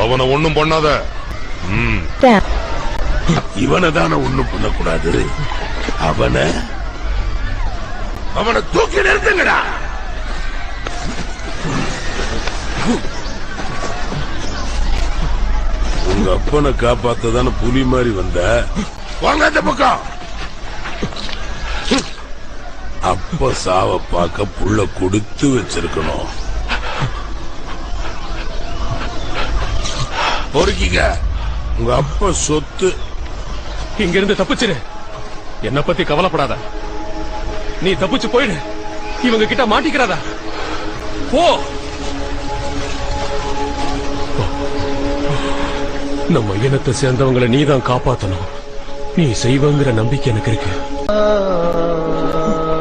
அவனை ஒண்ணும் பண்ணாத. இவனை தானே ஒண்ணும் பண்ணக்கூடாது. அவனை தூக்கி நிறுத்துங்கடா. உங்க அப்பனை காப்பாத்ததான புலி மாதிரி வந்த. வாங்க அந்த பக்கம். அப்ப சாவ பார்க்க புள்ள கொடுத்து வச்சிருக்கணும். பொறுக்கிங்க. உங்க அப்பா சொத்து. இங்க இருந்து தப்பிச்சிரு. என்ன பத்தி கவலைப்படாத. நீ தப்பிச்சு போயிடு. இவங்க கிட்ட மாட்டிக்கிறாதா. போ. நம்ம இனத்தை சேர்ந்தவங்களை நீதான் காப்பாத்தணும். நீ செய்வங்கிற நம்பிக்கை எனக்கு இருக்கு.